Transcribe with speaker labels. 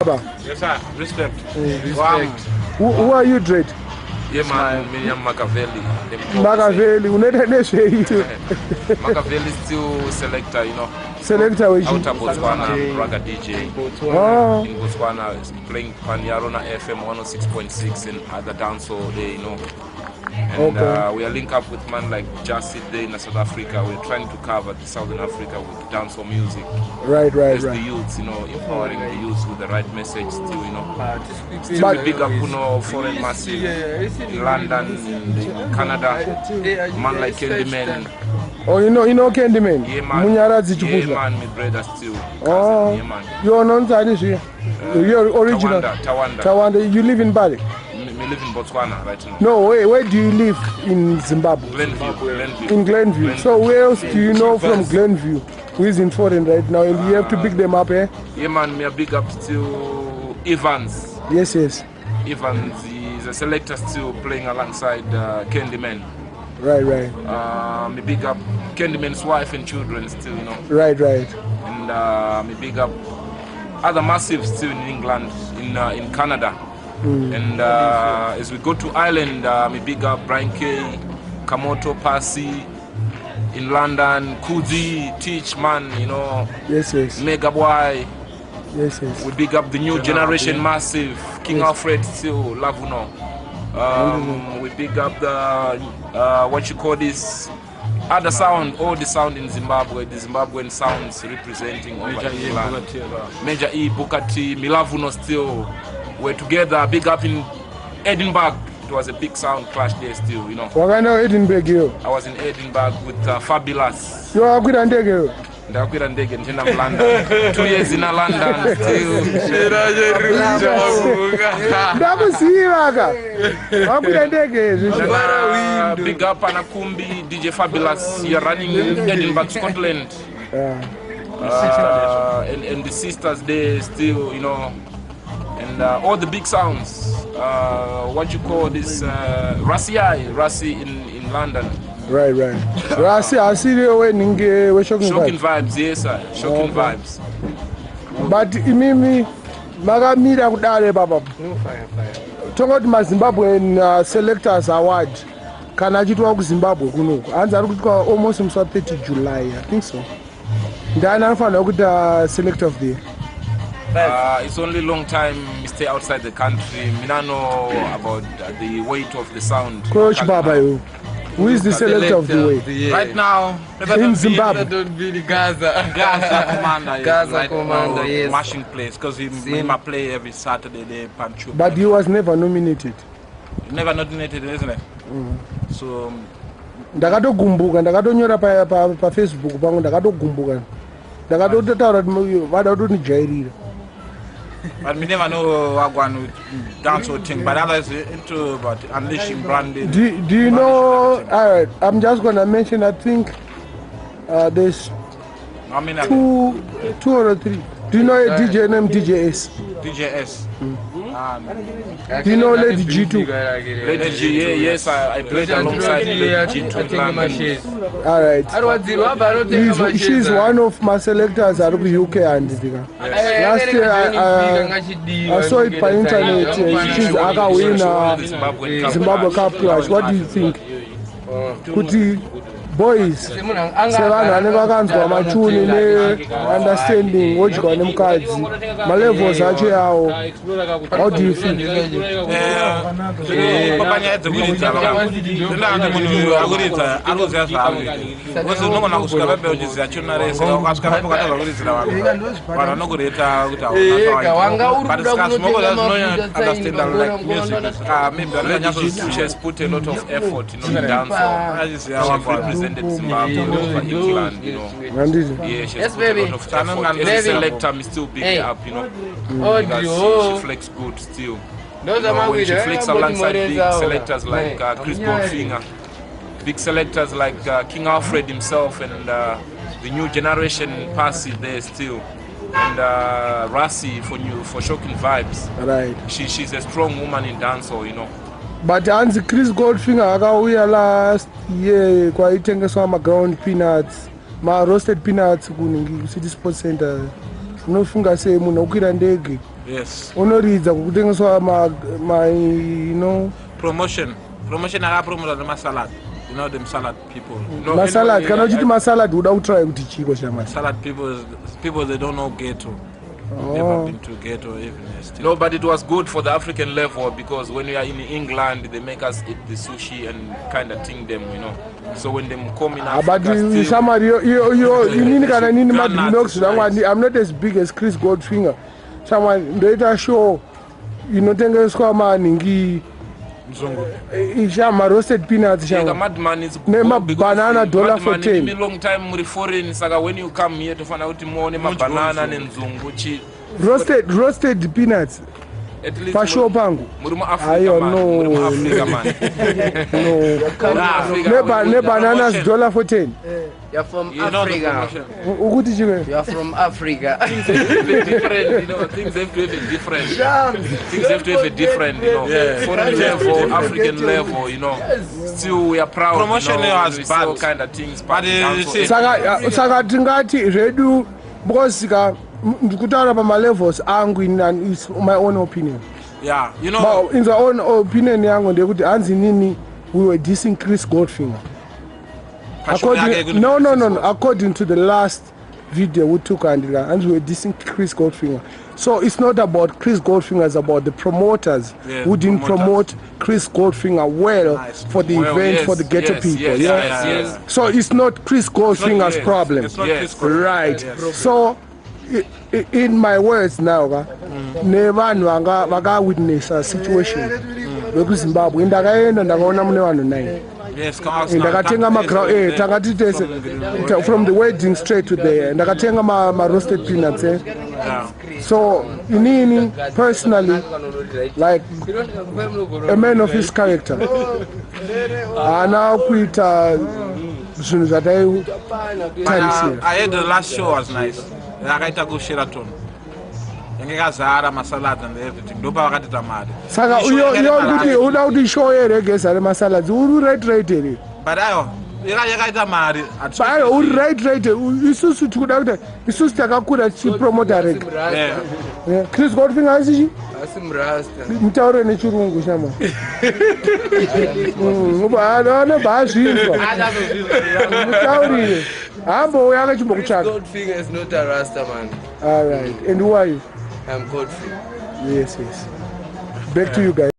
Speaker 1: Yes, sir. Respect.
Speaker 2: Respect.
Speaker 3: Who are you, Dread?
Speaker 1: Yeah, man. Miriam Machiavelli.
Speaker 3: Machiavelli.
Speaker 1: Machiavelli still selector, you know.
Speaker 3: Selector which?
Speaker 1: Out of Botswana, Braga DJ.
Speaker 3: In
Speaker 1: Botswana, playing Panyarona FM 106.6 and other dancehall there, you know. And we are linked up with man like Jasid there in South Africa. We're trying to cover the Southern Africa with dancehall music.
Speaker 3: Right.
Speaker 1: The youths, you know, empowering the youths with the right message still, you know. Still a big up, you know, foreign massive in London, in Canada, man like Candyman.
Speaker 3: Oh, you know Candyman?
Speaker 1: Yeah, man.
Speaker 3: Yeah,
Speaker 1: man, my brother still.
Speaker 3: Oh,
Speaker 1: yeah, man.
Speaker 3: You're non-Chinese, you're original.
Speaker 1: Tawanda.
Speaker 3: You live in Bali?
Speaker 1: I live in Botswana right now.
Speaker 3: No, where do you live in Zimbabwe?
Speaker 1: Glenview.
Speaker 3: In Glenview. So where else do you know from Glenview who is in foreign right now and you have to pick them up, eh?
Speaker 1: Yeah, man, me a big up to Evans.
Speaker 3: Yes.
Speaker 1: Evans is a selector still playing alongside Candyman.
Speaker 3: Right.
Speaker 1: Me big up Candyman's wife and children still, you know.
Speaker 3: Right.
Speaker 1: And me big up other massives still in England, in Canada. And as we go to Ireland, me big up Brian K, Kamoto, Pasi, in London, Kuzi, Teach Man, you know.
Speaker 3: Yes.
Speaker 1: Mega Boy.
Speaker 3: Yes.
Speaker 1: We big up the new generation massive, King Alfred still, Lavuno. We big up the what you call this other sound, all the sound in Zimbabwe, the Zimbabwean sounds representing over England. Major E, Booker T, Milavuno still. We're together, big up in Edinburgh. It was a big sound clash there still, you know.
Speaker 3: What kind of Edinburgh you?
Speaker 1: I was in Edinburgh with Fabulous.
Speaker 3: You are good and Dege.
Speaker 1: Ndakwira ndege nchenda London. 2 years in London still. Big up Anakumbi, DJ Fabulous. You're running Edinburgh, Scotland. And the sisters there still, you know. And all the big sounds. What you call this? Rassi in London.
Speaker 3: Right. Rassi, I see you when you
Speaker 1: Shocking vibes, yes sir. Shocking vibes.
Speaker 3: But imimi magamira kudale baba.
Speaker 2: Fire.
Speaker 3: Talk about Zimbabwean selectors award. Kana chitwa ku Zimbabwe kunoku. Hanzi ari kuitwa almost on 30 July, I think so. Ndani anofanira kuita selector of the year.
Speaker 1: It's only long time we stay outside the country. I know about the weight of the sound.
Speaker 3: Coach Baba, who is the selector of the weight?
Speaker 1: Right now,
Speaker 3: in Zimbabwe.
Speaker 2: Gaza
Speaker 1: Commander.
Speaker 2: Gaza Commander, yes.
Speaker 1: Mashing place because he might play every Saturday there, Pancho.
Speaker 3: But he was never nominated.
Speaker 1: Never nominated, isn't it? So
Speaker 3: ndakatogumbuka ndakatonyora pa Facebook pangu ndakatogumbuka ndakatotaura kuti vada kutonijairira.
Speaker 1: But we never know what one would dance or thing. But others into about unleashing branding.
Speaker 3: Do you know? Alright, I'm just gonna mention. I think there's two or three. Do you know a DJ named DJS?
Speaker 1: DJS.
Speaker 3: Do you know Lady G2?
Speaker 1: Lady G, yes, I played alongside Lady G2.
Speaker 3: Alright. She's one of my selectors at the UK and last year I saw it by internet. She's Aga winner Zimbabwe Cup Clash. What do you think? Kuti boys, sevanhu vanenge vakanzwa machuni ne-understanding wodyiwa nemukadzi malevels acho yawo. How do you feel?
Speaker 1: Panyaya dzekuridza munhu akuridza anoziva zvaanoita because unogona kusvika pabeochiziva chona rese ukasvika papakatadza kuridzira vanhu vanokureta kuti maybe she has put a lot of effort, you know, in dancehall. Achiziva represented Zimbabwe over England, you know. Yeah, she has put a lot of effort. As a selector, me still pick her up, you know. Because she flex good still. You know, when she flex alongside big selectors like Chris Goldfinger, big selectors like King Alfred himself, and the new generation Pasi there still, and Rassi for Shocking Vibes.
Speaker 3: Right.
Speaker 1: She's a strong woman in dancehall, you know.
Speaker 3: But hanzi Chris Goldfinger akauya last year kwaitengeswa ground peanuts, roasted peanuts kuCity Sports Center. Unofunga sei munhu okwira ndege
Speaker 1: Yes.
Speaker 3: Unoridza kutengeswa ma you know
Speaker 1: promotion akapromote the salad. You know them salad people. No,
Speaker 3: masalad kana uchiti masalad uda utry kuti chiko chama.
Speaker 1: Salad people they don't know ghetto. Never been to ghetto even still. No, but it was good for the African level because when we are in England, they make us eat the sushi and kind of ting them, you know. So when them come in Africa,
Speaker 3: but you I'm not as big as Chris Goldfinger. Someone later show, you know, tengeswa maningi. Ishama roasted peanuts.
Speaker 1: Yeah, madman is
Speaker 3: banana dollar for 10.
Speaker 1: Long time foreign saga when you come here to find out more banana and nzungu.
Speaker 3: Roasted peanuts.
Speaker 1: At least
Speaker 3: Fasho pangu.
Speaker 1: Ayo no. Africa man.
Speaker 3: Ne bananas dollar for 10.
Speaker 2: You're from Africa. You're from Africa.
Speaker 1: Things have to be different, you know. Things have to be different. Things have to be different, you know. Yeah. Foreign level, African level, you know. Still, we are proud. Promotion, you know, we still kind of things. But
Speaker 3: Saka tingati redu because ndikutaura pa levels angu is my own opinion.
Speaker 1: Yeah, you know.
Speaker 3: But in the own opinion yangu ndekuti hanzi nini we were dissing Chris Goldfinger. According to the last video we took and we were dissing Chris Goldfinger. So it's not about Chris Goldfinger, it's about the promoters who didn't promote Chris Goldfinger for the event for the ghetto people.
Speaker 1: Yes.
Speaker 3: So it's not Chris Goldfinger's problem.
Speaker 1: It's not Chris
Speaker 3: right. So in my words now, never vaga witness a situation where Zimbabwe ndakaenda ndakaona mune vanhu 9.
Speaker 1: Yes,
Speaker 3: ndakatenga from the wedding straight to there ndakatenga ma roasted peanuts so inini personally like a man of his character ana kuita zvinhu zvataitarisira.
Speaker 1: I heard the last show was nice. Akaita ku Sheraton. Ngekazara masalad and everything. Ndopa vakatita mari.
Speaker 3: Saka uyo kuti uda kuti show yeregeza masalad uri right here.
Speaker 1: But ayo yakaita mari.
Speaker 3: Ayo uri right isusu tikuda kuti isusu takakura chi promoter reg. Yeah. Chris Goldfinger asichi?
Speaker 2: Asimrasta.
Speaker 3: Mutaure nechirungu shama. Ana bazvinzwa. Mutaurire. Hambo uyaka chimbokutsvaka.
Speaker 2: Goldfinger is not a Rasta man.
Speaker 3: All right. And who are you?
Speaker 2: I'm Godfrey.
Speaker 3: Yes. Back to you guys.